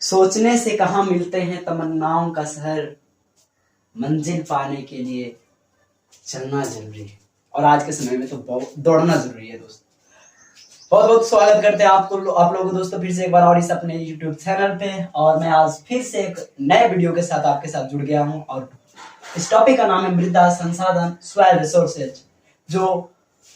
सोचने से कहाँ मिलते हैं तमन्नाओं का शहर, मंजिल पाने के लिए चलना जरूरी है। और आज के समय में तो बहुत दौड़ना जरूरी है दोस्तों। बहुत बहुत स्वागत करते हैं आप लोगों को दोस्तों फिर से एक बार और इस अपने YouTube चैनल पे। और मैं आज फिर से एक नए वीडियो के साथ आपके साथ जुड़ गया हूँ और इस टॉपिक का नाम है मृदा संसाधन सॉइल रिसोर्सेज, जो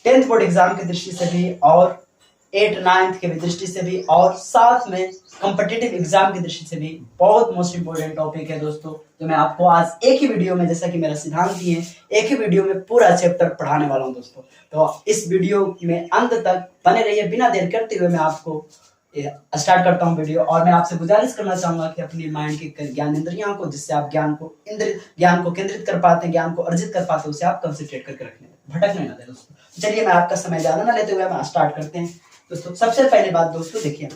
10th बोर्ड एग्जाम की दृष्टि से भी और 8th 9th के दृष्टि से भी और साथ में कॉम्पिटिटिव एग्जाम की दृष्टि से भी बहुत मोस्ट इंपोर्टेंट टॉपिक है दोस्तों, जो मैं आपको आज एक ही वीडियो में, जैसा कि मेरा सिद्धांत ही है, एक ही वीडियो में पूरा चैप्टर पढ़ाने वाला हूं दोस्तों। तो इस वीडियो में अंत तक बने रहिए। बिना देर करते हुए मैं आपको स्टार्ट करता हूं वीडियो। और मैं आपसे गुजारिश करना चाहूंगा कि अपनी माइंड के ज्ञान इंद्रियों को, जिससे आप ज्ञान को केंद्रित कर पाते हैं, ज्ञान को अर्जित कर पाते हैं, उसे आप कंसंट्रेट करके रखने भटकने ना दें दोस्तों। चलिए मैं आपका समय ज्यादा ना लेते हुए हम स्टार्ट करते हैं दोस्तों। सबसे पहली बात दोस्तों देखिए,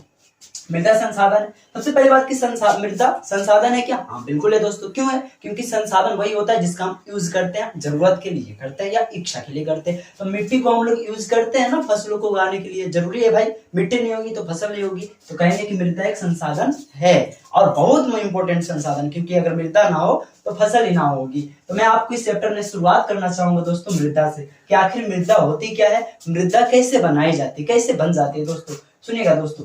मृदा संसाधन। सबसे पहली बात की मृदा संसाधन है क्या? हाँ बिल्कुल है दोस्तों। क्यों है? क्योंकि संसाधन वही होता है जिसका हम यूज करते हैं, जरूरत के लिए करते हैं या इच्छा के लिए करते हैं। तो मिट्टी को हम लोग यूज करते हैं ना फसलों को उगाने के लिए। जरूरी है भाई, मिट्टी नहीं होगी तो फसल नहीं होगी। तो कहेंगे कि मृदा एक संसाधन है और बहुत इंपॉर्टेंट संसाधन, क्योंकि अगर मृदा ना हो तो फसल ही ना होगी। तो मैं आपको इस चैप्टर में शुरुआत करना चाहूंगा दोस्तों मृदा से, कि आखिर मृदा होती क्या है, मृदा कैसे बनाई जाती है, कैसे बन जाती है दोस्तों। सुनिएगा दोस्तों,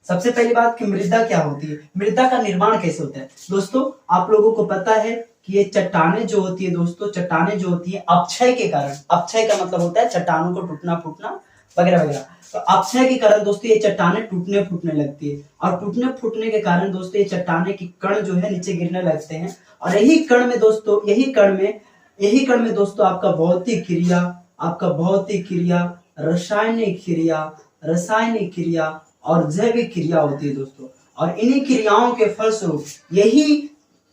सबसे पहली बात कि मृदा क्या होती है, मृदा का निर्माण कैसे होता है दोस्तों। आप लोगों को पता है कि ये चट्टानें जो होती है दोस्तों, चट्टानें जो होती है अपक्षय के कारण, अपक्षय का मतलब होता है चट्टानों को टूटना फूटना वगैरह वगैरह। तो अपक्षय के कारण दोस्तों ये चट्टानें टूटने फूटने लगती है और टूटने फूटने के कारण दोस्तों ये चट्टाने के कण जो है नीचे गिरने लगते हैं। और यही कण में दोस्तों आपका भौतिक क्रिया, रासायनिक क्रिया और जैविक क्रिया होती है दोस्तों। और इन्हीं क्रियाओं के फलस्वरूप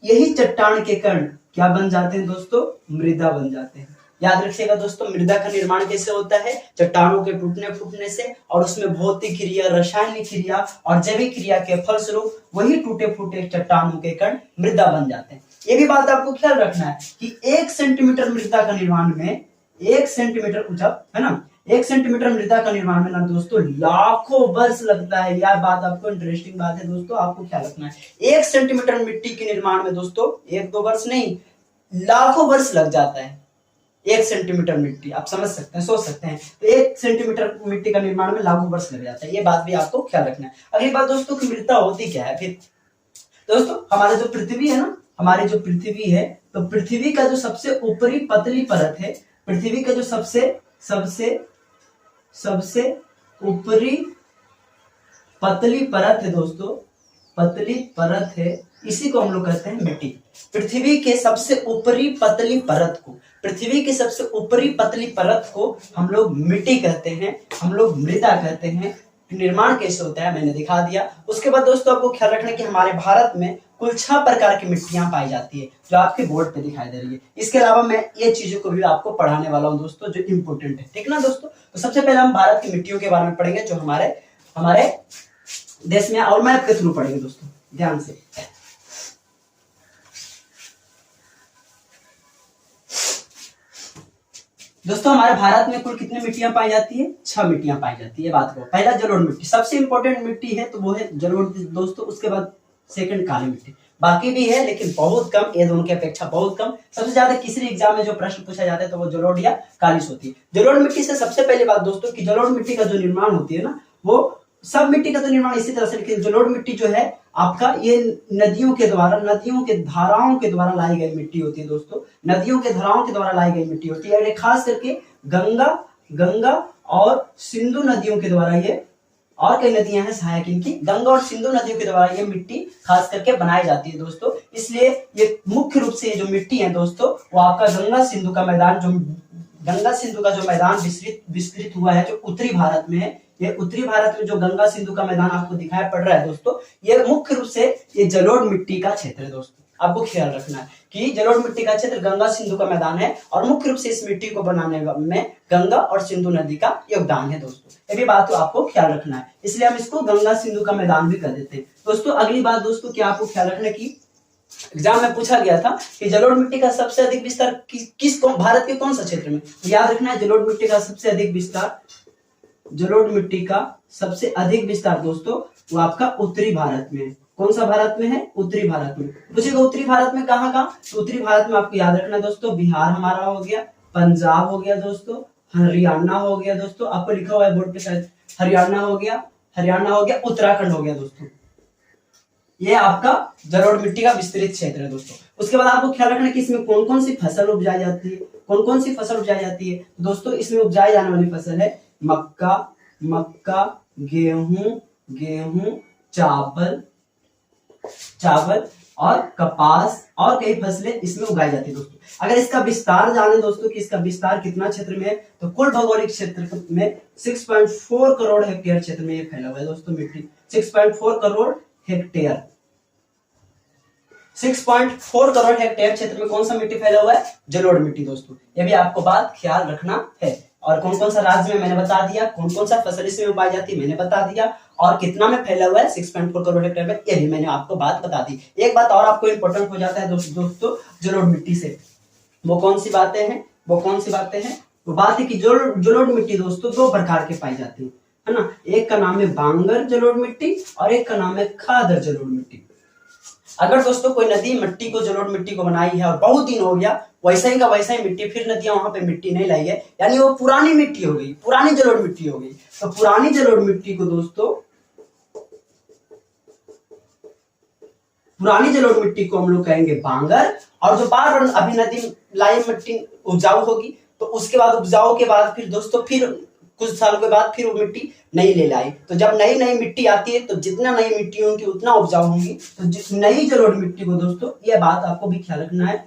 यही चट्टान के कण क्या बन जाते हैं दोस्तों, मृदा बन जाते हैं। याद रखिएगा दोस्तों, मृदा का निर्माण कैसे होता है, चट्टानों के टूटने फूटने से, और उसमें भौतिक क्रिया, रासायनिक क्रिया और जैविक क्रिया के फलस्वरूप वही टूटे फूटे चट्टानों के कण मृदा बन जाते हैं। ये भी बात आपको ख्याल रखना है कि 1 सेंटीमीटर मृदा का निर्माण में 1 सेंटीमीटर ऊंचा है ना, 1 सेंटीमीटर मृदा का निर्माण में ना दोस्तों लाखों वर्ष लगता है। यह बात आपको इंटरेस्टिंग बात है दोस्तों, आपको ख्याल रखना है। 1 सेंटीमीटर मिट्टी के निर्माण में दोस्तों 1-2 वर्ष नहीं, लाखों वर्ष लग जाता है। 1 सेंटीमीटर मिट्टी, आप समझ सकते हैं, सोच सकते हैं। तो 1 सेंटीमीटर मिट्टी का निर्माण में लाखों वर्ष लग जाता है। ये बात भी आपको ख्याल रखना है। अगली बात दोस्तों कि मृदा होती क्या है फिर दोस्तों। हमारे जो पृथ्वी है ना, हमारी जो पृथ्वी है, तो पृथ्वी का जो सबसे ऊपरी पतली परत है, पृथ्वी का जो सबसे ऊपरी पतली परत है दोस्तों, पतली परत है, इसी को हम लोग कहते हैं मिट्टी। पृथ्वी के सबसे ऊपरी पतली परत को हम लोग मिट्टी कहते हैं, हम लोग मृदा कहते हैं। निर्माण कैसे होता है मैंने दिखा दिया। उसके बाद दोस्तों आपको ख्याल रखना कि हमारे भारत में कुल 6 प्रकार की मिट्टियां पाई जाती है, जो आपके बोर्ड पे दिखाई दे रही है। इसके अलावा मैं ये चीजों को भी आपको पढ़ाने वाला हूं दोस्तों, जो इंपोर्टेंट है, ठीक ना दोस्तों। तो सबसे पहले हम भारत की मिट्टियों के बारे में पढ़ेंगे, जो हमारे देश में, और मैप के थ्रू पढ़ेंगे दोस्तों, ध्यान से। दोस्तों हमारे भारत में कुल कितनी मिट्टियां पाई जाती है? 6 मिट्टियां पाई जाती है। बात को पहला जलोढ़ मिट्टी, सबसे इंपॉर्टेंट मिट्टी है तो वो है जलोढ़ दोस्तों। उसके बाद सेकंड काली मिट्टी, बाकी भी है लेकिन बहुत कम, ये दोनों की अपेक्षा बहुत कम। सबसे ज्यादा किसी एग्जाम में जो प्रश्न पूछा जाता है तो वो जलोढ़ या कालिस होती है। जलोढ़ मिट्टी से सबसे पहले बात दोस्तों कि जलोढ़ मिट्टी का जो निर्माण होती है ना, वो सब मिट्टी का तो निर्माण इसी तरह से, लेकिन जलोढ़ मिट्टी जो है आपका ये नदियों के धाराओं के द्वारा लाई गई मिट्टी होती है दोस्तों। नदियों के धाराओं के द्वारा लाई गई मिट्टी होती है। खास करके गंगा और सिंधु नदियों के द्वारा, ये और कई नदियां हैं सहायक इनकी, गंगा और सिंधु नदियों के द्वारा ये मिट्टी खास करके बनाई जाती है दोस्तों। इसलिए ये मुख्य रूप से ये जो मिट्टी है दोस्तों, वो आपका गंगा सिंधु का जो मैदान विस्तृत हुआ है, जो उत्तरी भारत में है, ये उत्तरी भारत में जो गंगा सिंधु का मैदान आपको दिखाई पड़ रहा है दोस्तों, ये मुख्य रूप से ये जलोढ़ मिट्टी का क्षेत्र है दोस्तों। आपको ख्याल रखना है कि जलोढ़ मिट्टी का क्षेत्र गंगा सिंधु का मैदान है और मुख्य रूप से इस मिट्टी को बनाने में गंगा और सिंधु नदी का योगदान है दोस्तों। ये भी बात तो आपको ख्याल रखना है, इसलिए हम इसको गंगा सिंधु का मैदान भी कह देते हैं दोस्तों। अगली बात दोस्तों क्या आपको ख्याल रखना की एग्जाम में पूछा गया था कि जलोढ़ मिट्टी का सबसे अधिक विस्तार भारत के कौन सा क्षेत्र में। तो याद रखना है जलोढ़ मिट्टी का सबसे अधिक विस्तार दोस्तों वो आपका उत्तरी भारत में, कौन सा भारत में है? उत्तरी भारत में। पूछेगा उत्तरी भारत में कहाँ कहाँ? तो उत्तरी भारत में आपको याद रखना दोस्तों, बिहार हमारा हो गया, पंजाब हो गया दोस्तों, हरियाणा हो गया दोस्तों, आपको लिखा हुआ है बोर्ड पे शायद, हरियाणा हो गया, उत्तराखंड हो गया दोस्तों। ये आपका जलोढ़ मिट्टी का विस्तृत क्षेत्र है दोस्तों। उसके बाद आपको ख्याल रखना कि इसमें कौन कौन सी फसल उपजाई जाती है, कौन कौन सी फसल उपजाई जाती है दोस्तों। इसमें उपजाई जाने वाली फसल है मक्का, गेहूं, चावल और कपास और कई फसलें इसमें उगाई जाती है दोस्तों। अगर इसका विस्तार जाने दोस्तों कि इसका विस्तार कितना क्षेत्र में है, तो कुल भौगोलिक क्षेत्र में 6.4 करोड़ हेक्टेयर क्षेत्र में ये फैला हुआ है दोस्तों मिट्टी। 6.4 करोड़ हेक्टेयर 6.4 करोड़ हेक्टेयर क्षेत्र में कौन सा मिट्टी फैला हुआ है? जलोढ़ मिट्टी दोस्तों। ये भी आपको बात ख्याल रखना है। और कौन कौन सा राज्य में मैंने बता दिया, कौन कौन सा फसल इसमें उगाई जाती है मैंने बता दिया, और कितना में फैला हुआ है 6.4 करोड़ हेक्टेयर में, ये भी मैंने आपको बात बता दी। एक बात और आपको इंपॉर्टेंट हो जाता है दोस्तों जलोढ़ मिट्टी से, वो कौन सी बातें हैं? वो बात है कि जलोढ़ मिट्टी दोस्तों दो प्रकार के पाई जाती है ना। एक का नाम है बांगर जलोढ़ मिट्टी और एक का नाम है खादर जलोढ़ मिट्टी। अगर दोस्तों कोई नदी जलोढ़ मिट्टी को बनाई है और बहुत दिन हो गया, वैसा ही का वैसा ही मिट्टी, फिर नदियां वहां पे मिट्टी नहीं लाई है, यानी वो पुरानी मिट्टी हो गई, पुरानी जलोढ़ मिट्टी हो गई। तो पुरानी जलोढ़ मिट्टी को दोस्तों, पुरानी जलोढ़ मिट्टी को हम लोग कहेंगे बांगर। और जो बार बार अभी नदी लाई मिट्टी उपजाऊ होगी, तो उसके बाद उपजाऊ के बाद फिर दोस्तों फिर कुछ सालों के बाद फिर वो मिट्टी नई ले लाई। तो जब नई मिट्टी आती है, तो जितना नई मिट्टी होंगी उतना उपजाऊ होंगी। तो नई जलोढ़ मिट्टी को दोस्तों, यह बात आपको भी ख्याल रखना है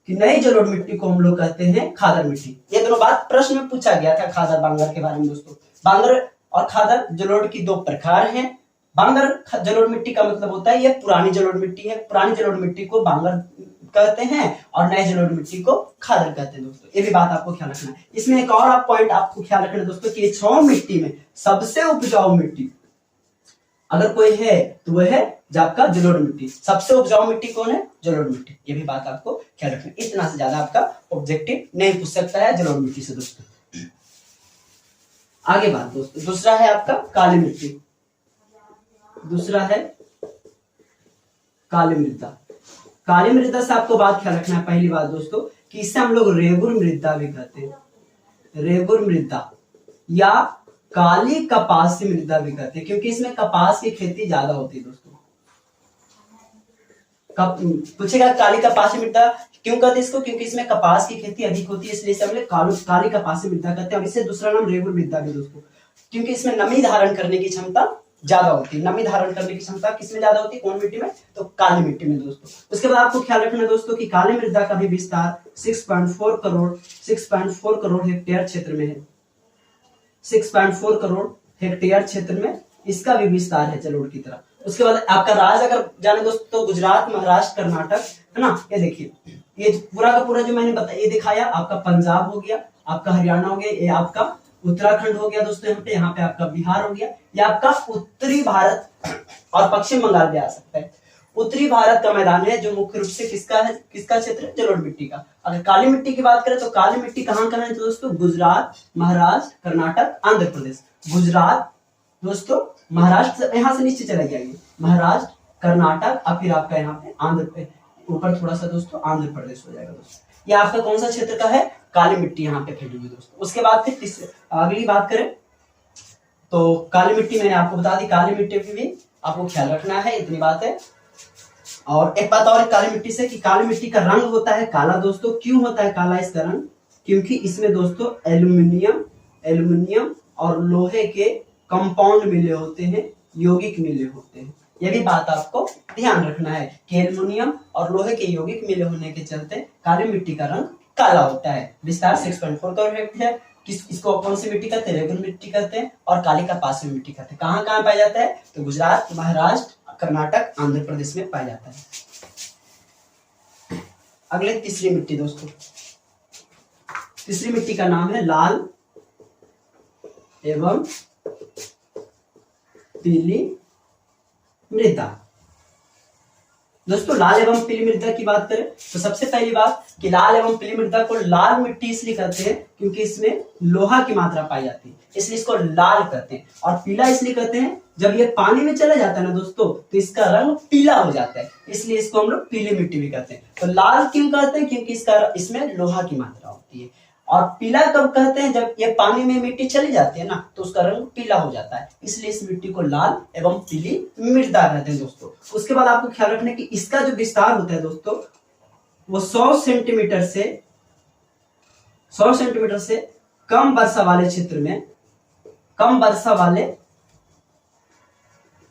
कि नई जलोढ़ मिट्टी को हम लोग कहते हैं खादर मिट्टी। ये दोनों बात प्रश्न में पूछा गया था खादर बांगर के बारे में दोस्तों। बांगर और खादर जलोढ़ की दो प्रकार हैं। बांगर जलोढ़ मिट्टी का मतलब होता है ये पुरानी जलोढ़ मिट्टी है, पुरानी जलोढ़ मिट्टी को बांगर कहते हैं और नए जलोढ़ मिट्टी को खादर कहते हैं दोस्तों। ये भी बात आपको ख्याल रखना है। इसमें एक और पॉइंट आपको ख्याल रखना है दोस्तों कि 6 मिट्टी में सबसे उपजाऊ मिट्टी अगर कोई है तो वह है आपका जलोढ़ मिट्टी। सबसे उपजाऊ मिट्टी कौन है? जलोढ़ मिट्टी। ये भी बात आपको ख्याल रखना है। इतना से ज्यादा आपका ऑब्जेक्टिव नहीं पूछ सकता है जलोढ़ मिट्टी से दोस्तों। आगे बात दोस्तों, दूसरा है आपका काली मिट्टी। दूसरा है काली मृदा। काली मृदा से आपको बात ख्याल रखना है। पहली बात दोस्तों कि इसे हम लोग रेगुर मृदा भी कहते हैं। रेगुर मृदा या काली कपासी मृदा भी कहते हैं, क्योंकि इसमें कपास की खेती ज्यादा होती है दोस्तों। पूछेगा काली कपासी मृदा क्यों कहते हैं इसको? क्योंकि इसमें कपास की खेती अधिक होती है, इसलिए इसे हम लोग काली कपासी मृदा कहते हैं। और इसे दूसरा नाम रेगुर मृदा भी दोस्तों, क्योंकि इसमें नमी धारण करने की क्षमता ज्यादा होती है। नमी धारण करने की क्षमता किसमें ज्यादा होती है? कौन मिट्टी में? तो काली मिट्टी में दोस्तों। उसके बाद आपको ख्याल रखना दोस्तों कि काली मृदा का भी विस्तार 6.4 करोड़ हेक्टेयर क्षेत्र में है। 6.4 करोड़ हेक्टेयर क्षेत्र में इसका भी विस्तार है जलोढ़ की तरह। उसके बाद आपका राज्य अगर जाने दोस्तों तो गुजरात, महाराष्ट्र, कर्नाटक है ना। ये देखिए, ये पूरा का पूरा जो मैंने बताया, ये दिखाया आपका पंजाब हो गया, आपका हरियाणा हो गया, ये आपका उत्तराखंड हो गया दोस्तों। यहाँ पे आपका बिहार हो गया, ये आपका उत्तरी भारत और पश्चिम बंगाल भी आ सकता है। उत्तरी भारत का मैदान है जो मुख्य रूप से किसका है? किसका क्षेत्र है? जलोढ़ मिट्टी का। अगर काली मिट्टी की बात करें तो काली मिट्टी कहाँ है दोस्तों? गुजरात, महाराष्ट्र, कर्नाटक, आंध्र प्रदेश। गुजरात दोस्तों, महाराष्ट्र यहाँ से नीचे चला जाएगी, महाराष्ट्र, कर्नाटक और फिर आपका यहाँ पे आंध्र पे ऊपर थोड़ा सा दोस्तों आंध्र प्रदेश हो जाएगा दोस्तों। ये आपका कौन सा क्षेत्र का है? काली मिट्टी यहाँ पे फैली हुई दोस्तों। उसके बाद फिर अगली बात करें तो काली मिट्टी मैंने आपको बता दी, काली मिट्टी की भी आपको ख्याल रखना है, इतनी बात है। और एक बात और काली मिट्टी से कि काली मिट्टी का रंग होता है काला दोस्तों। क्यों होता है काला इसका रंग? क्योंकि इसमें दोस्तों एल्यूमिनियम और लोहे के कंपाउंड मिले होते हैं, यौगिक मिले होते हैं। यह भी बात आपको ध्यान रखना है कि एल्यूमिनियम और लोहे के यौगिक मिले होने के चलते काली मिट्टी का रंग काला होता है। विस्तार 6.4 करोड़ हेक्टेयर। इसको कौन सी मिट्टी कहते हैं? रेगुर मिट्टी कहते हैं और काली कपासी मिट्टी कहते हैं। कहाँ कहाँ पाया जाता है? तो गुजरात, महाराष्ट्र, कर्नाटक, आंध्र प्रदेश में पाया जाता है। अगले तीसरी मिट्टी दोस्तों, तीसरी मिट्टी का नाम है लाल एवं पीली मृदा। दोस्तों लाल एवं पीली मृदा की बात करें तो सबसे पहली बात कि लाल एवं पीली मृदा को लाल मिट्टी इसलिए कहते हैं क्योंकि इसमें लोहा की मात्रा पाई जाती है, इसलिए इसको लाल कहते हैं। और पीला इसलिए कहते हैं जब ये पानी में चला जाता है ना दोस्तों तो इसका रंग पीला हो जाता है, इसलिए इसको हम लोग पीली मिट्टी भी कहते हैं। तो लाल क्यों कहते हैं? क्योंकि इसमें लोहा की मात्रा होती है। और पीला कब कहते हैं? जब ये पानी में मिट्टी चली जाती है ना तो उसका रंग पीला हो जाता है, इसलिए इस मिट्टी को लाल एवं पीली मृदा कहते हैं दोस्तों। उसके बाद आपको ख्याल रखना कि इसका जो विस्तार होता है दोस्तों वो 100 सेंटीमीटर से कम वर्षा वाले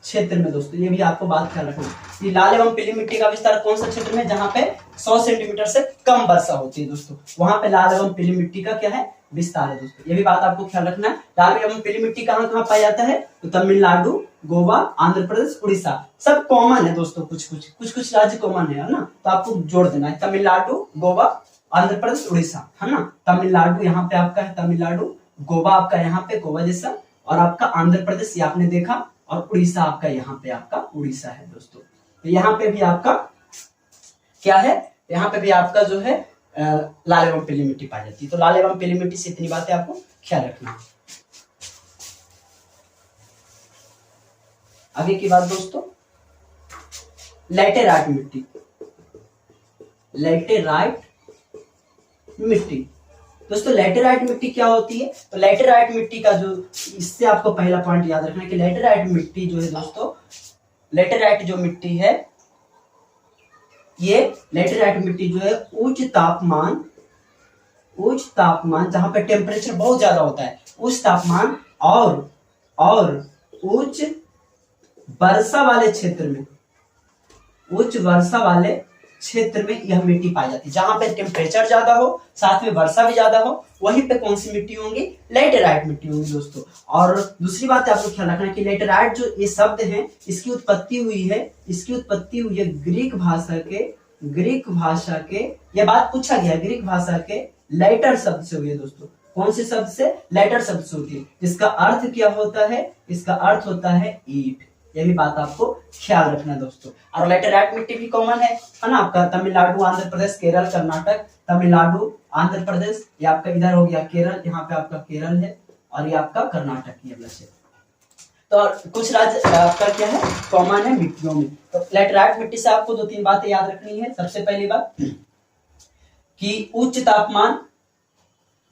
क्षेत्र में दोस्तों, ये भी आपको बात ख्याल रखना है। लाल एवं पीली मिट्टी का विस्तार कौन सा क्षेत्र में? जहां पे 100 सेंटीमीटर से कम वर्षा होती है दोस्तों, वहां पे लाल एवं पीली मिट्टी का क्या है? विस्तार है दोस्तों। ये भी बात आपको ख्याल रखना है। लाल एवं पीली मिट्टी कहाँ कहाँ पाया जाता है? तो तमिलनाडु, गोवा, आंध्र प्रदेश, उड़ीसा, सब कॉमन है दोस्तों। कुछ राज्य कॉमन है ना, तो आपको जोड़ देना है तमिलनाडु, गोवा, आंध्र प्रदेश, उड़ीसा, है ना। तमिलनाडु यहाँ पे आपका है तमिलनाडु, गोवा आपका यहाँ पे गोवा जैसा, और आपका आंध्र प्रदेश ये आपने देखा, और उड़ीसा आपका यहाँ पे आपका उड़ीसा है दोस्तों। तो यहाँ पे भी आपका क्या है? यहाँ पे भी आपका जो है लाल एवं पीली मिट्टी पाई जाती है। तो लाल एवं पीली मिट्टी से इतनी बातें आपको ख्याल रखना है। आगे की बात दोस्तों, लैटेराइट मिट्टी। दोस्तों लैटेराइट मिट्टी क्या होती है? तो लैटेराइट मिट्टी का जो, इससे आपको पहला पॉइंट याद रखना है कि लैटेराइट मिट्टी जो है दोस्तों, लैटेराइट जो मिट्टी है, ये लैटेराइट मिट्टी जो है उच्च तापमान जहां पे टेम्परेचर बहुत ज्यादा होता है, उच्च तापमान और उच्च वर्षा वाले क्षेत्र में यह मिट्टी पाई जाती है। जहां पे टेम्परेचर ज्यादा हो, साथ में वर्षा भी ज्यादा हो, वहीं पे कौन सी मिट्टी होंगी? लैटेराइट मिट्टी होंगी दोस्तों। और दूसरी बात आपको ख्याल रखना है कि लैटेराइट जो ये शब्द है, इसकी उत्पत्ति हुई है ग्रीक भाषा के, यह बात पूछा गया है, ग्रीक भाषा के लैटर शब्द से हुई है दोस्तों। कौन से शब्द से? लैटर शब्द से होती है, जिसका अर्थ क्या होता है? इसका अर्थ होता है ईंट। यह भी बात आपको ख्याल रखना है दोस्तों। और लैटेराइट मिट्टी भी कॉमन है ना आपका तमिलनाडु, आंध्र प्रदेश, केरल, कर्नाटक। तमिलनाडु, आंध्र प्रदेश, ये आपका इधर हो गया केरल, यहाँ पे आपका केरल है, और ये आपका कर्नाटक की अगला क्षेत्र। तो कुछ राज्य आपका क्या है? कॉमन है मिट्टियों में। तो लैटेराइट मिट्टी से आपको 2-3 बातें याद रखनी है। सबसे पहली बात कि उच्च तापमान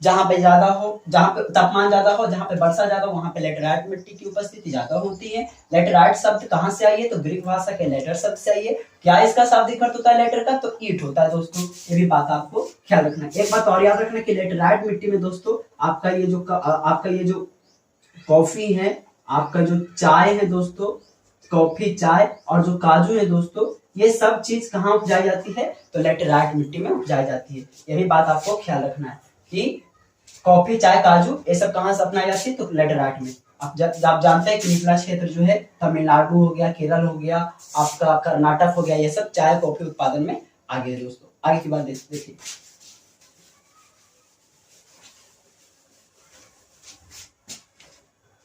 जहां पे ज्यादा हो, जहां पे तापमान ज्यादा हो, जहां पे वर्षा ज्यादा हो, वहां पे लैटेराइट मिट्टी की उपस्थिति ज्यादा होती है। लैटेराइट शब्द कहां से आई है? तो ग्रीक भाषा के लैटर शब्द से आई है। क्या इसका शाब्दिक अर्थ होता है लैटर का? तो ईंट होता है दोस्तों। ये भी बात आपको ख्याल रखना है। एक बात और याद रखना कि लैटेराइट मिट्टी में दोस्तों आपका ये जो कॉफी है, आपका जो चाय है दोस्तों, कॉफी, चाय और जो काजू है दोस्तों, ये सब चीज कहाँ उपजाई जाती है? तो लैटेराइट मिट्टी में उपजाई जाती है। यही बात आपको ख्याल रखना है कि कॉफी, चाय, काजू ये सब कहां से अपनाई जाती है? तो लैटेराइट में। आप जानते हैं कि निचला क्षेत्र जो है तमिलनाडु हो गया, केरल हो गया, आपका कर्नाटक हो गया, ये सब चाय कॉफी उत्पादन में आगे है दोस्तों। आगे की बात देखिए,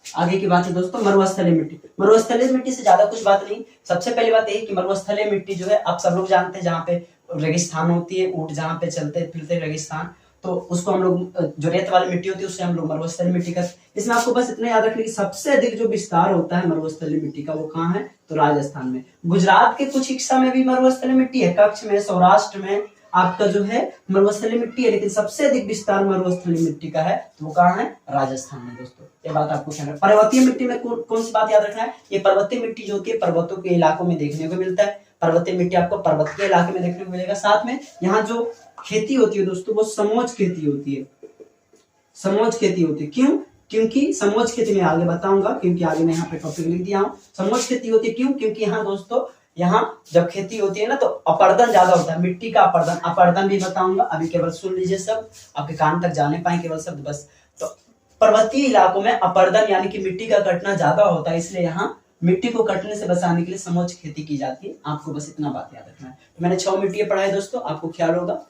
आगे की बात है दोस्तों मरुस्थलीय मिट्टी। मरुस्थलीय मिट्टी से ज्यादा कुछ बात नहीं। सबसे पहली बात यही कि मरुस्थलीय मिट्टी जो है आप सब लोग जानते हैं, जहाँ पे रेगिस्तान होती है, ऊंट जहाँ पे चलते फिरते रेगिस्तान, तो उसको हम लोग, जो रेत वाली मिट्टी होती है उससे हम लोग मरुस्थलीय मिट्टी का। इसमें आपको बस इतना याद रखना कि सबसे अधिक जो विस्तार होता है मरुस्थलीय मिट्टी का वो कहाँ है? तो राजस्थान में। गुजरात के कुछ हिस्सा में भी मरुस्थलीय मिट्टी है, कच्छ में, सौराष्ट्र में आपका जो है मरुस्थलीय मिट्टी है, लेकिन सबसे अधिक विस्तार मरुस्थलीय मिट्टी का है, तो वो कहाँ है? राजस्थान में दोस्तों। ये बात आपको ख्याल रखना। पर्वतीय मिट्टी में कौन सी बात याद रखना है? ये पर्वतीय मिट्टी जो होती है पर्वतों के इलाकों में देखने को मिलता है। पर्वतीय मिट्टी आपको पर्वतीय इलाके में देखने को मिलेगा। साथ में यहाँ जो खेती होती है दोस्तों वो समोच्च खेती होती है। समोच्च खेती होती है क्यों? क्योंकि समोच्च खेती में आगे बताऊंगा, क्योंकि आगे मैं यहाँ पे टॉपिक लिख दिया हूँ। समोच्च खेती होती है क्यों? क्योंकि यहाँ दोस्तों, यहाँ जब खेती होती है ना तो अपर्दन ज्यादा होता है, मिट्टी का अपर्दन भी बताऊंगा। अभी केवल सुन लीजिए, सब आपके कान तक जाने पाए केवल शब्द बस। तो पर्वतीय इलाकों में अपर्दन यानी कि मिट्टी का कटना ज्यादा होता है, इसलिए यहाँ मिट्टी को कटने से बचाने के लिए समोच्च खेती की जाती है। आपको बस इतना बात याद रखना है। तो मैंने 6 मिट्टी पढ़ा है दोस्तों, आपको ख्याल होगा।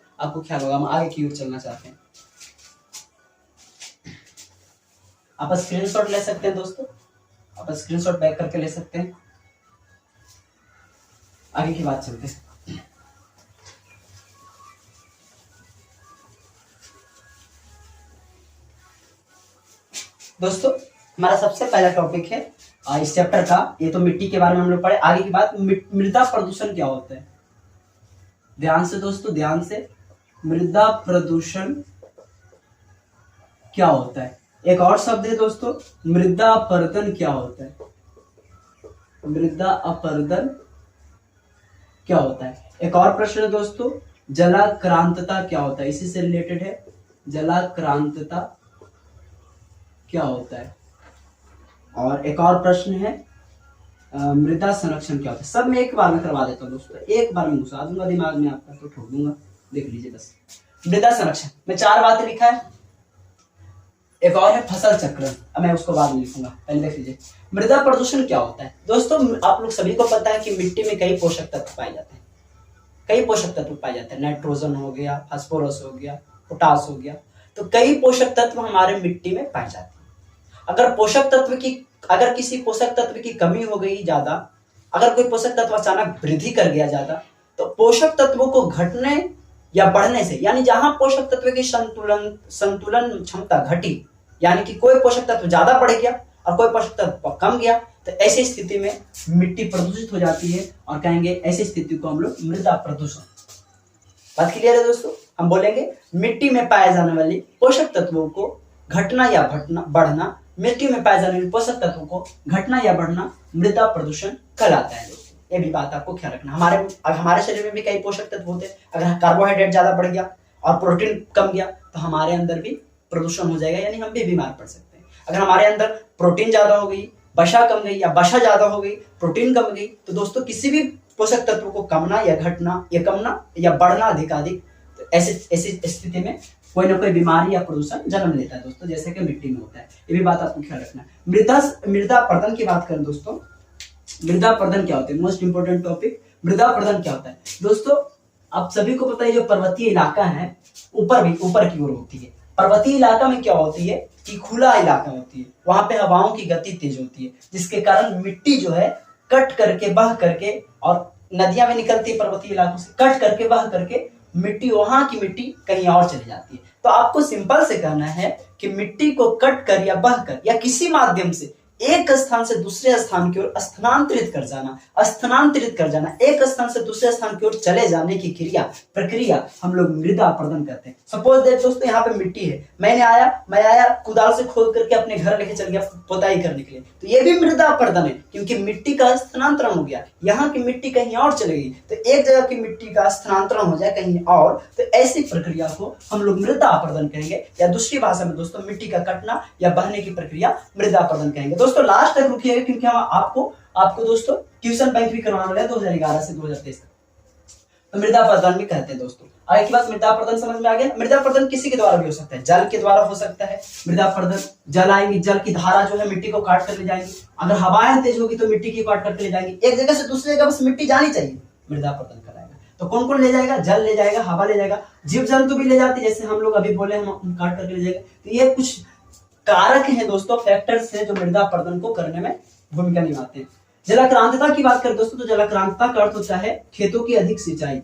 हम आगे की ओर चलना चाहते हैं। आप स्क्रीनशॉट ले सकते हैं दोस्तों, आप स्क्रीनशॉट बैक करके ले सकते हैं। आगे की बात चलते हैं। दोस्तों हमारा सबसे पहला टॉपिक है इस चैप्टर का, ये तो मिट्टी के बारे में हम लोग पढ़े। आगे की बात, मृदा प्रदूषण क्या होता है। ध्यान से दोस्तों, ध्यान से, मृदा प्रदूषण क्या होता है। एक और शब्द है दोस्तों, मृदा अपरदन क्या होता है। मृदा अपरदन क्या होता है। एक और प्रश्न है दोस्तों, जलाक्रांतता क्या होता है, इसी से रिलेटेड है। जलाक्रांतता क्या होता है। और एक और प्रश्न है, मृदा संरक्षण क्या होता है। सब मैं एक बार में करवा देता हूँ दोस्तों, एक बार में घुसा दूंगा दिमाग में आपका, तो ठोक दूंगा, देख लीजिए बस। मृदा संरक्षण में 4 बातें लिखा है। एक और है फसल चक्र, अब मैं उसको बाद में लिखूंगा, पहले देख लीजिए। मृदा प्रदूषण क्या होता है दोस्तों, आप लोग सभी को पता है कि मिट्टी में कई पोषक तत्व पाए जाते हैं, कई पोषक तत्व पाए जाते हैं। नाइट्रोजन हो गया, फास्फोरस हो गया, पोटास हो गया, तो कई पोषक तत्व हमारे मिट्टी में पाए जाते हैं। अगर किसी पोषक तत्व की कमी हो गई ज्यादा, अगर कोई पोषक तत्व अचानक वृद्धि कर गया ज्यादा, तो पोषक तत्वों को घटने या बढ़ने से, यानी जहां पोषक तत्व की संतुलन क्षमता घटी, यानी कि कोई पोषक तत्व ज्यादा बढ़ गया और कोई पोषक तत्व कम गया, तो ऐसी स्थिति में मिट्टी प्रदूषित हो जाती है और कहेंगे ऐसी स्थिति को हम लोग मृदा प्रदूषण। बात क्लियर है दोस्तों। हम बोलेंगे मिट्टी में पाए जाने वाली पोषक तत्वों को घटना या बढ़ना, मिट्टी में पाए जाने वाले पोषक तत्वों को घटना या बढ़ना मृदा प्रदूषण कहलाता है दोस्तों। ये भी बात आपको ख्याल रखना। हमारे शरीर में भी कई पोषक तत्व होते हैं। अगर कार्बोहाइड्रेट ज्यादा बढ़ गया और प्रोटीन कम गया तो हमारे अंदर भी प्रदूषण हो जाएगा, यानी हम भी बीमार पड़ सकते हैं। अगर हमारे अंदर प्रोटीन ज्यादा हो गई, वसा कम गई, या वसा ज्यादा हो गई, प्रोटीन कम गई, तो दोस्तों किसी भी पोषक तत्व को कमना या घटना या कमना या बढ़ना अधिकाधिक, तो ऐसी स्थिति में कोई ना कोई बीमारी या प्रदूषण जन्म लेता है दोस्तों, जैसे कि मिट्टी में होता है। ये भी बात आपको ख्याल रखना है। मृदा अपरदन की बात करें दोस्तों, मृदा अपरदन क्या होता है, मोस्ट इंपोर्टेंट टॉपिक। मृदा अपरदन क्या होता है दोस्तों, आप सभी को पता है जो पर्वतीय इलाका है ऊपर की ओर होती है। पर्वतीय इलाका में क्या होती है कि खुला इलाका होती है, वहां पे हवाओं की गति तेज होती है, जिसके कारण मिट्टी जो है कट करके बह करके, और नदियां भी निकलती है पर्वतीय इलाकों से, कट करके बह करके मिट्टी, वहां की मिट्टी कहीं और चली जाती है। तो आपको सिंपल से कहना है कि मिट्टी को कट कर या बह कर या किसी माध्यम से एक स्थान से दूसरे स्थान की ओर स्थानांतरित कर जाना, एक स्थान से दूसरे स्थान की ओर चले जाने की प्रक्रिया हम लोग मृदा अपरदन करते हैं। सपोज दैट दोस्तों यहाँ पे मिट्टी है, मैं आया कुदाल से खोद करके अपने घर लेके चल गया पोताई करने के लिए, तो ये भी मृदा अपरदन है, क्योंकि मिट्टी का स्थानांतरण हो गया। यहाँ की मिट्टी कहीं और चली गई, तो एक जगह की मिट्टी का स्थानांतरण हो जाए कहीं और, तो ऐसी प्रक्रिया को हम लोग मृदा अपरदन कहेंगे, या दूसरी भाषा में दोस्तों मिट्टी का कटना या बहने की प्रक्रिया मृदा अपरदन कहेंगे। दोस्तों लास्ट तक रुकिएगा, क्योंकि हम आपको दोस्तों ट्यूशन बैंक भी करवाने वाले हैं 2011 से 2023 तक, तो मृदा अपरदन भी कहते हैं दोस्तों। आगे की बात, मृदा अपरदन समझ में आ गया। मृदा अपरदन किसी के द्वारा भी हो सकता है, जल के द्वारा हो सकता है मृदा अपरदन। जल आएंगी, जल की धारा जो है मिट्टी को काट कर ले जाएंगी, अगर हवाएं तेज होगी तो मिट्टी की काट करके ले जाएंगी, एक जगह से दूसरी जगह बस मिट्टी जानी चाहिए, मृदा अपरदन कराएगा। तो कौन कौन ले जाएगा, जल ले जाएगा, हवा ले जाएगा, जीव जंतु भी ले जाते हैं, जैसे हम लोग अभी बोले हम काट करके ले जाएगा। तो ये कुछ कारक हैं दोस्तों, फैक्टर्स हैं जो मृदा अपरदन को करने में भूमिका निभाते हैं। जलाक्रांतता की बात करें दोस्तों, तो जलाक्रांतता का अर्थ होता है खेतों की अधिक सिंचाई।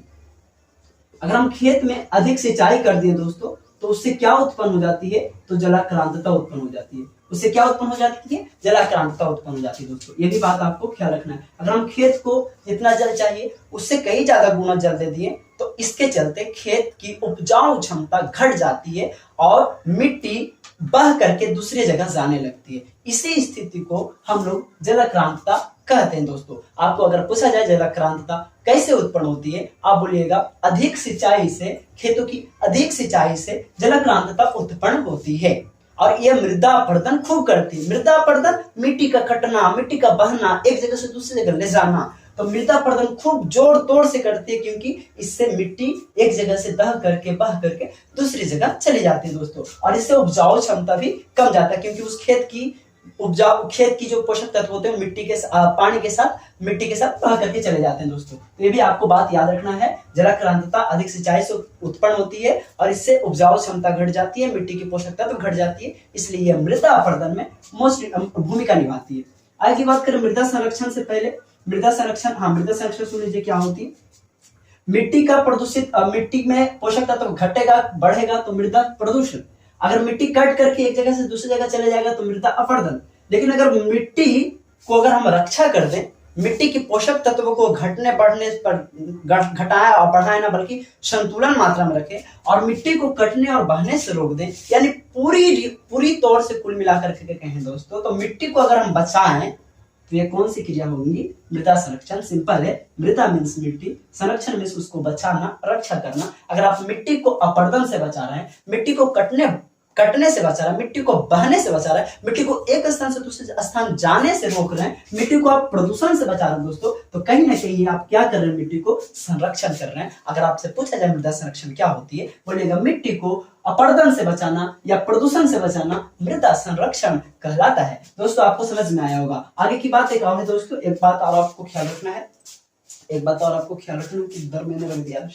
अगर हम खेत में अधिक सिंचाई कर दिए दोस्तों, तो उससे क्या उत्पन्न हो जाती है, तो जलाक्रांतता उत्पन्न हो जाती है। उससे क्या उत्पन्न हो जाती है, जलाक्रांतता उत्पन्न हो जाती है दोस्तों। ये भी बात आपको ख्याल रखना है। अगर हम खेत को जितना जल चाहिए उससे कई ज्यादा गुना जल दे दिए, तो इसके चलते खेत की उपजाऊ क्षमता घट जाती है और मिट्टी बह करके दूसरी जगह जाने लगती है। इसी स्थिति को हम लोग जलाक्रांतता कहते हैं दोस्तों। आपको अगर पूछा जाए जलाक्रांतता कैसे उत्पन्न होती है, आप बोलिएगा अधिक सिंचाई से, खेतों की अधिक सिंचाई से जलाक्रांतता उत्पन्न होती है। और यह मृदा अपरदन खूब करती है। मृदा अपरदन मिट्टी का कटना, मिट्टी का बहना, एक जगह से दूसरी जगह ले जाना, तो मृदा अपरदन खूब जोर तोड़ से करती है, क्योंकि इससे मिट्टी एक जगह से बह करके दूसरी जगह चली जाती है दोस्तों। और इससे उपजाऊ क्षमता भी कम जाता है, क्योंकि उस खेत की जो पोषक तत्व होते हैं मिट्टी के पानी के साथ मिट्टी के साथ बह करके चले जाते हैं दोस्तों। तो ये भी आपको बात याद रखना है। जलाक्रांतता अधिक सिंचाई से उत्पन्न होती है और इससे उपजाऊ क्षमता घट जाती है, मिट्टी की पोषक तत्व घट जाती है, इसलिए यह मृदा अपरदन में मोस्ट भूमिका निभाती है। आगे की बात करें मृदा संरक्षण से पहले, मृदा संरक्षण, हाँ मृदा संरक्षण सुन लीजिए क्या होती है। मिट्टी का प्रदूषित, मिट्टी में पोषक तत्व घटेगा बढ़ेगा तो मृदा प्रदूषण। अगर मिट्टी कट करके एक जगह से दूसरी जगह चले जाएगा तो मृदा अपरदन। लेकिन अगर मिट्टी को अगर हम रक्षा कर दें, मिट्टी की पोषक तत्वों को घटने बढ़ने पर घटाए और बढ़ाए ना बल्कि संतुलन मात्रा में रखें और मिट्टी को कटने और बहने से रोक दें, यानी पूरी तौर से कुल मिलाकर के कहें दोस्तों तो मिट्टी को अगर हम बचाएं तो ये कौन सी क्रिया होगी? मृदा संरक्षण। सिंपल है, मृदा मीन्स मिट्टी, संरक्षण मीन्स उसको बचाना, रक्षा करना। अगर आप मिट्टी को अपरदन से बचा रहे हैं, मिट्टी को कटने से बचा रहा है, मिट्टी को बहने से बचा रहा है, मिट्टी को एक स्थान से दूसरे स्थान जाने से रोक रहे हैं, मिट्टी को आप प्रदूषण से बचा रहे हैं दोस्तों, तो कहीं ना कहीं आप क्या कर रहे हैं? मिट्टी को संरक्षण कर रहे हैं। अगर आपसे पूछा जाए मृदा संरक्षण क्या होती है, बोलिएगा मिट्टी को अपरदन से बचाना या प्रदूषण से बचाना मृदा संरक्षण कहलाता है। दोस्तों आपको समझ में आया होगा। आगे की बात एक और है दोस्तों, एक बात और आपको ख्याल रखना है, एक बात और आपको ख्याल रखना है कि इधर मैंने रख दिया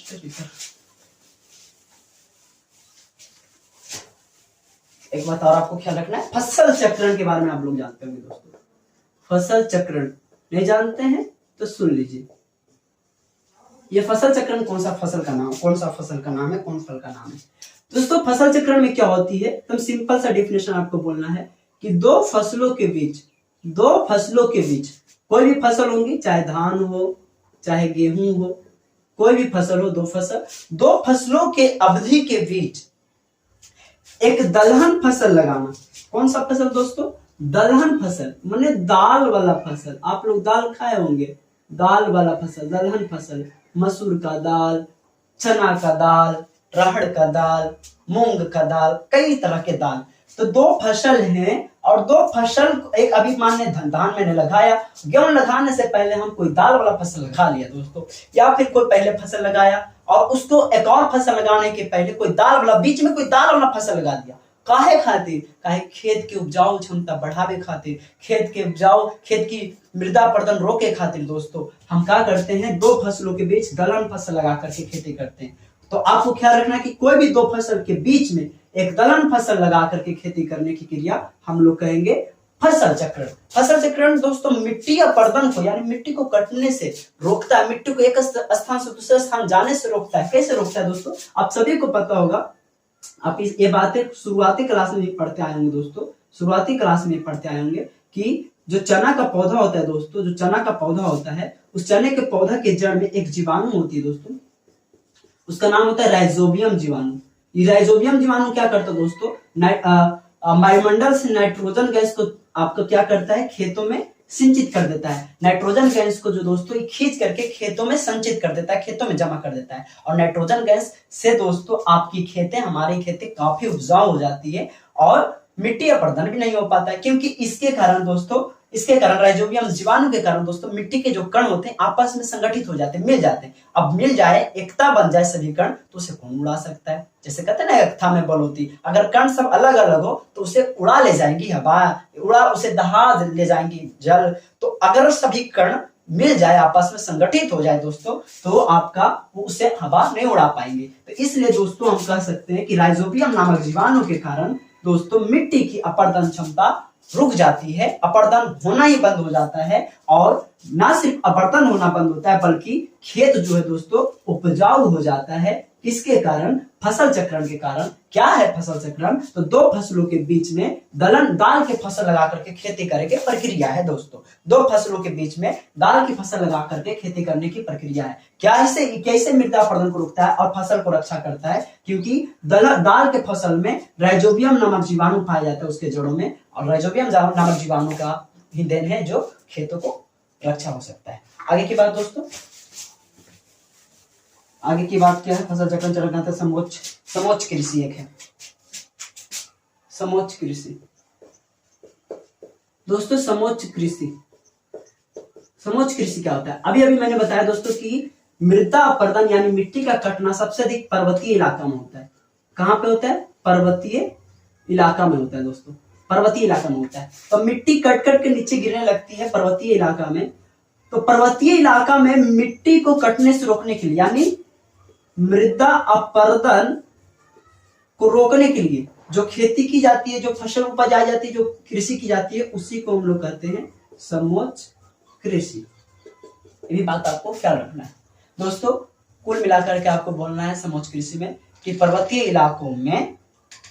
एक बात और आपको ख्याल रखना है, फसल चक्रण के बारे में आप लोग जानते होंगे दोस्तों। फसल चक्रण नहीं जानते हैं तो सुन लीजिए। ये फसल चक्रण कौन सा फसल का नाम है, कौन फल का नाम है दोस्तों। फसल चक्रण में क्या होती है, तुम सिंपल सा डेफिनेशन आपको बोलना है कि दो फसलों के बीच कोई भी फसल होंगी, चाहे धान हो चाहे गेहूं हो, कोई भी फसल हो, दो फसलों के अवधि के बीच एक दलहन फसल लगाना। कौन सा फसल दोस्तों? दलहन फसल, माने दाल वाला फसल। आप लोग दाल खाए होंगे, दाल वाला फसल, दलहन फसल, मसूर का दाल, चना का दाल, राहड़ का दाल, मूंग का दाल, कई तरह के दाल। तो दो फसल हैं और दो फसल, एक अभी मान ले धान मैंने लगाया, गेहूं लगाने से पहले हम कोई दाल वाला फसल लगा लिया दोस्तों, या फिर कोई पहले फसल लगाया और उसको एक और फसल लगाने के पहले कोई दाल वाला, बीच में कोई दाल वाला फसल लगा दिया। काहे खातिर? काहे खेत की उपजाऊ क्षमता बढ़ावे खातिर, खेत की मृदा अपरदन रोके खातिर दोस्तों हम क्या करते हैं? दो फसलों के बीच दलहन फसल लगा करके खेती करते हैं। तो आपको ख्याल रखना कि कोई भी दो फसल के बीच में एक दलहन फसल लगा करके खेती करने की क्रिया हम लोग कहेंगे फसल चक्रण। फसल चक्रण दोस्तों मिट्टी अपरदन को, यानी मिट्टी को कटने से रोकता है, मिट्टी को एक स्थान से दूसरे स्थान जाने से रोकता है। कैसे रोकता है दोस्तों? आप सभी को पता होगा, आप ये बातें शुरुआती क्लास में पढ़ते आए होंगे दोस्तों, शुरुआती क्लास में पढ़ते आए होंगे कि जो चना का पौधा होता है दोस्तों, जो चना का पौधा होता है, उस चने के पौधा के जड़ में एक जीवाणु होती है दोस्तों, उसका नाम होता है राइजोबियम जीवाणु। ये राइजोबियम जीवाणु क्या करता है दोस्तों? वायुमंडल से नाइट्रोजन गैस को आपको क्या करता है? खेतों में सिंचित कर देता है। नाइट्रोजन गैस को जो दोस्तों खींच करके खेतों में संचित कर देता है, खेतों में जमा कर देता है। और नाइट्रोजन गैस से दोस्तों आपकी खेतें, हमारी खेतें काफी उपजाऊ हो जाती है और मिट्टी अपरदन भी नहीं हो पाता है, क्योंकि इसके कारण राइजोबियम जीवाणु के कारण दोस्तों मिट्टी के जो कण होते हैं आपस में संगठित हो जाते हैं, मिल जाते हैं। अब मिल जाए, एकता बन जाए सभी कण, तो उसे कौन उड़ा सकता है? जैसे कहते हैं ना एकता में बल होती। अगर कण सब अलग अलग हो तो उसे उड़ा ले जाएंगी हवा, उसे दहा ले जाएंगी जल। तो अगर सभी कण मिल जाए, आपस में संगठित हो जाए दोस्तों, तो आपका उसे हवा नहीं उड़ा पाएंगे। तो इसलिए दोस्तों हम कह सकते हैं कि राइजोबियम नामक जीवाणु के कारण दोस्तों मिट्टी की अपरदन क्षमता रुक जाती है, अपरदन होना ही बंद हो जाता है। और ना सिर्फ अपरदन होना बंद होता है बल्कि खेत जो है दोस्तों उपजाऊ हो जाता है। किसके कारण? फसल चक्रण के कारण। क्या है फसल चक्रण? तो दो फसलों के बीच में दाल के फसल लगा करके खेती करने की प्रक्रिया है दोस्तों। दो फसलों के बीच में दाल की फसल लगा करके खेती करने की प्रक्रिया है। कैसे मृदा अपरदन को रोकता है और फसल को रक्षा करता है? क्योंकि दाल के फसल में राइजोबियम नामक जीवाणु पाया जाता है उसके जड़ों में, और राइजोबियम नामक जीवाणु का ही देन है जो खेतों को रक्षा हो सकता है। आगे की बात दोस्तों, आगे की बात क्या है? फसल चक्रण चल रहा था। समोच्च कृषि एक है, समोच्च कृषि दोस्तों। समोच्च कृषि क्या होता है? अभी मैंने बताया दोस्तों कि मृदा अपरदन यानी मिट्टी का कटना सबसे अधिक पर्वतीय इलाका में होता है। कहां पे होता है? पर्वतीय इलाका में होता है दोस्तों, पर्वतीय इलाका में होता है। तो मिट्टी कट के नीचे गिरने लगती है पर्वतीय इलाका में। तो पर्वतीय इलाका में मिट्टी को कटने से रोकने के लिए, यानी मृदा अपरदन को रोकने के लिए जो खेती की जाती है, जो फसल उपजाई जाती है, जो कृषि की जाती है, उसी को हम लोग कहते हैं समोच्च कृषि। ये भी बात आपको ख्याल रखना है दोस्तों। कुल मिलाकर के आपको बोलना है समोच्च कृषि में कि पर्वतीय इलाकों में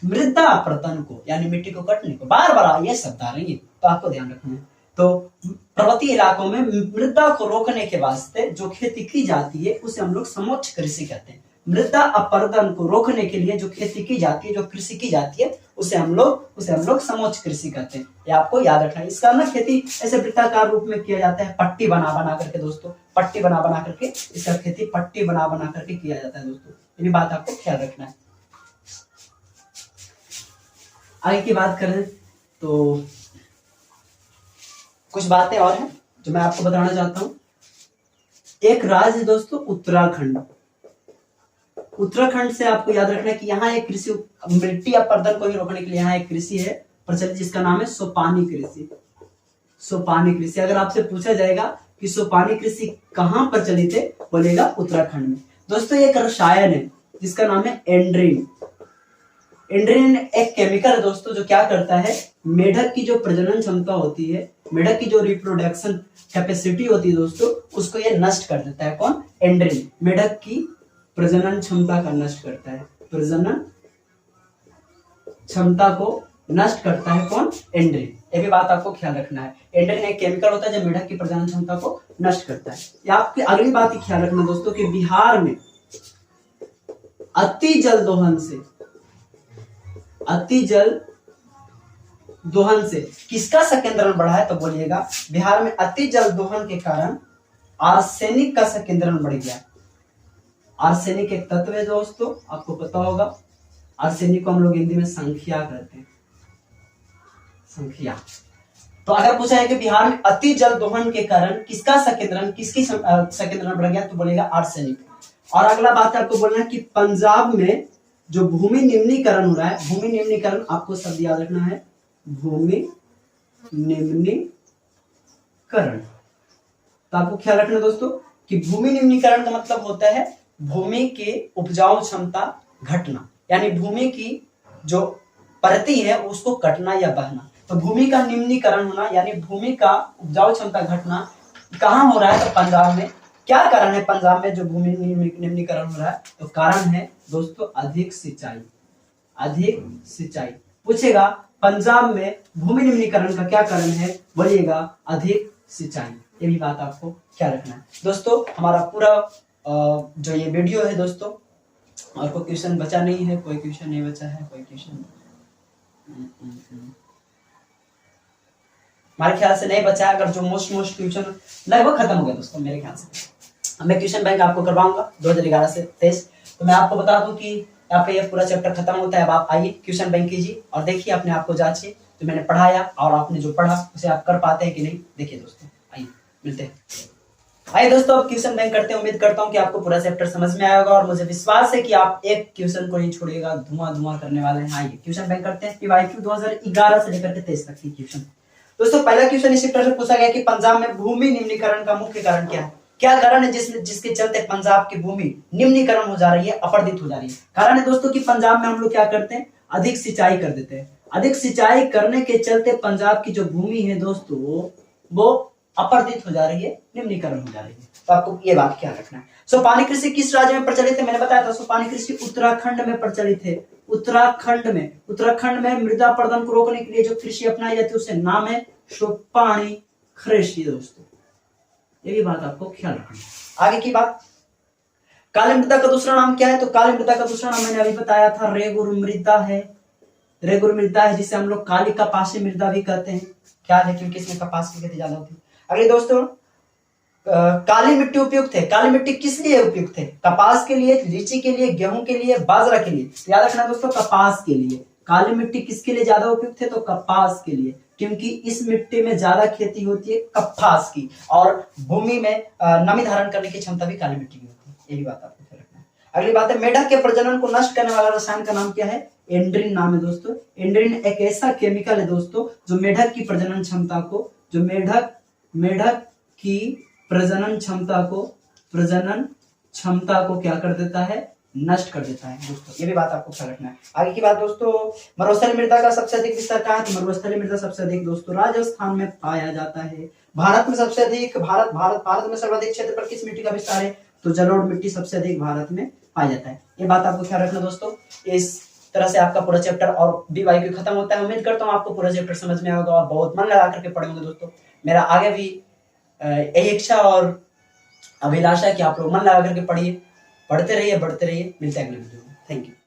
मृदा अपरदन को यानी मिट्टी को कटने को, बार बार ये शब्द आ रही है तो आपको ध्यान रखना है। तो पर्वतीय इलाकों में मृदा को रोकने के वास्ते जो खेती की जाती है उसे हम लोग समोच्च कृषि कहते हैं। मृदा अपरदन को रोकने के लिए जो खेती की जाती है, जो कृषि की जाती है, उसे हम लोग समोच्च कृषि कहते हैं। ये आपको याद रखना है। इसका ना खेती ऐसे वृत्ताकार रूप में किया जाता है, पट्टी बना बना करके दोस्तों, पट्टी बना बना करके इसका खेती पट्टी बना बना करके किया जाता है दोस्तों। ये भी बात आपको ख्याल रखना है। आगे की बात करें तो कुछ बातें और हैं जो मैं आपको बताना चाहता हूं। एक राज्य है दोस्तों उत्तराखंड। उत्तराखंड से आपको याद रखना है कि यहाँ एक कृषि, मिट्टी अपरदन को ही रोकने के लिए यहाँ एक कृषि है प्रचलित जिसका नाम है सोपानी कृषि। सोपानी कृषि, अगर आपसे पूछा जाएगा कि सोपानी कृषि कहाँ प्रचलित है, बोलेगा उत्तराखंड में। दोस्तों एक रसायन है जिसका नाम है एंड्रीन। एंड्रीन एक केमिकल है दोस्तों जो क्या करता है, मेढक की जो प्रजनन क्षमता होती है, मेढक की जो रिप्रोडक्शन कैपेसिटी होती है दोस्तों, उसको ये नष्ट कर देता है। कौन? एंड्रीन। मेढक की प्रजनन क्षमता का नष्ट करता है, प्रजनन क्षमता को नष्ट करता है कौन? एंड्रीन। ये भी बात आपको ख्याल रखना है। एंड्रीन एक केमिकल होता है जो मेढक की प्रजनन क्षमता को नष्ट करता है। या आपकी अगली बात ख्याल रखना दोस्तों कि बिहार में अति जल दोहन से किसका संकेंद्रण बढ़ा है, तो बोलिएगा बिहार में अति जल दोहन के कारण आर्सेनिक का संकेंद्रण बढ़ गया। आर्सेनिक एक तत्व है दोस्तों, आपको पता होगा। आर्सेनिक को हम लोग हिंदी में संख्या कहते हैं, संख्या। तो अगर पूछा है कि बिहार में अति जल दोहन के कारण किसकी संकेंद्रण बढ़ गया, तो बोलेगा आर्सेनिक। और अगला बात आपको बोलना है कि पंजाब में जो भूमि निम्नीकरण हो रहा है, भूमि निम्नीकरण आपको शब्द याद रखना है, भूमि निम्नीकरण। तो आपको ख्याल रखना दोस्तों कि भूमि निम्नीकरण का मतलब होता है भूमि के उपजाऊ क्षमता घटना, यानी भूमि की जो परती है उसको कटना या बहना। तो भूमि का निम्नीकरण होना यानी भूमि का उपजाऊ क्षमता घटना कहाँ हो रहा है, तो पंजाब में। क्या कारण है पंजाब में जो भूमि निम्नीकरण हो रहा है, तो कारण है दोस्तों अधिक सिंचाई। अधिक सिंचाई पूछेगा पंजाब में भूमि निम्नीकरण का क्या कारण है, बोलिएगा अधिक सिंचाई। ये भी बात आपको ख्याल रखना है दोस्तों। हमारा पूरा जो ये वीडियो है दोस्तों, और कोई क्वेश्चन बचा नहीं है, कोई क्वेश्चन नहीं बचा है, कोई क्वेश्चन हमारे ख्याल से नहीं बचा है। अगर जो मोस्ट क्वेश्चन लगभग खत्म हो गया दोस्तों मेरे ख्याल से। मैं क्वेश्चन बैंक आपको करवाऊंगा 2011 से 23। तो मैं आपको बता दूं कि यहाँ पे ये पूरा चैप्टर खत्म होता है। अब आप आइए क्वेश्चन बैंक कीजिए और देखिए अपने आप को जांचिए तो मैंने पढ़ाया और आपने जो पढ़ा उसे आप कर पाते हैं कि नहीं। देखिए दोस्तों, आइए मिलते हैं। आइए दोस्तों अब क्वेश्चन बैंक करते हैं। उम्मीद करता हूँ कि आपको पूरा चैप्टर समझ में आया होगा और मुझे विश्वास है कि आप एक क्वेश्चन को नहीं छोड़िएगा, धुआं करने वाले हैं। आइए क्वेश्चन बैंक करते हैं। PYQ 2011 से लेकर के 23 तक की क्वेश्चन। दोस्तों पहला क्वेश्चन इस चैप्टर से पूछा गया कि पंजाब में भूमि निम्नीकरण का मुख्य कारण क्या है। क्या कारण है जिसके चलते पंजाब की भूमि निम्नीकरण हो जा रही है, अपरदित हो जा रही है। कारण है दोस्तों कि पंजाब में हम लोग क्या करते हैं, अधिक सिंचाई कर देते हैं। अधिक सिंचाई करने के चलते पंजाब की जो भूमि है दोस्तों वो अपरदित हो जा रही है, निम्नीकरण हो जा रही है। तो आपको ये बात ख्याल रखना है। सोपानी कृषि किस राज्य में प्रचलित है, मैंने बताया था सोपानी कृषि उत्तराखंड में प्रचलित है। उत्तराखंड में मृदा अपरदन को रोकने के लिए जो कृषि अपनाई जाती है उससे नाम है सोपानी कृषि दोस्तों। ये भी बात आपको ख्याल रखना है। आगे की बात, काली मृदा का दूसरा नाम क्या है, तो काली मृदा का दूसरा नाम मैंने अभी बताया था रेगुर मृदा है। रेगुर मृदा है जिसे हम लोग काली कपासी मृदा भी कहते हैं। क्या है, क्योंकि इसमें कपास की खेती ज्यादा होती है। अगले दोस्तों काली मिट्टी उपयुक्त है। काली मिट्टी किस लिए उपयुक्त है, कपास के लिए, लीची के लिए, गेहूं के लिए, बाजरा के लिए। याद रखना दोस्तों कपास के लिए। काली मिट्टी किसके लिए ज्यादा उपयुक्त है, तो कपास के लिए, क्योंकि इस मिट्टी में ज्यादा खेती होती है कपास की और भूमि में नमी धारण करने की क्षमता भी काली मिट्टी की होती है। यही बात आपको ख्याल रखना है। अगली बात है मेढक के प्रजनन को नष्ट करने वाला रसायन का नाम क्या है, एंड्रीन नाम है दोस्तों। एंड्रीन एक ऐसा केमिकल है दोस्तों जो मेढक की प्रजनन क्षमता को, जो मेढक की प्रजनन क्षमता को क्या कर देता है, नष्ट कर देता है दोस्तों। ये भी बात आपको ख्याल रखना है। आगे की बात दोस्तों, मरुस्थलीय मृदा का सबसे अधिक विस्तार कहाँ है, तो मरुस्थलीय मृदा सबसे अधिक दोस्तों राजस्थान में पाया जाता है। भारत में सबसे अधिक भारत में सर्वाधिक क्षेत्र पर किस मिट्टी का विस्तार है? तो जलोढ़ मिट्टी सबसे अधिक भारत में पाया जाता है। ये बात आपको ख्याल रखना दोस्तों। इस तरह से आपका पूरा चैप्टर और BYQ खत्म होता है। उम्मीद करता हूँ आपको पूरा चैप्टर समझ में आएगा और बहुत मन लगा करके पढ़े होंगे दोस्तों। मेरा आगे भी यही इच्छा और अभिलाषा है कि आप लोग मन लगा करके पढ़िए, पढ़ते रहिए, बढ़ते रहिए। मिलते हैं अगले वीडियो में। Thank you.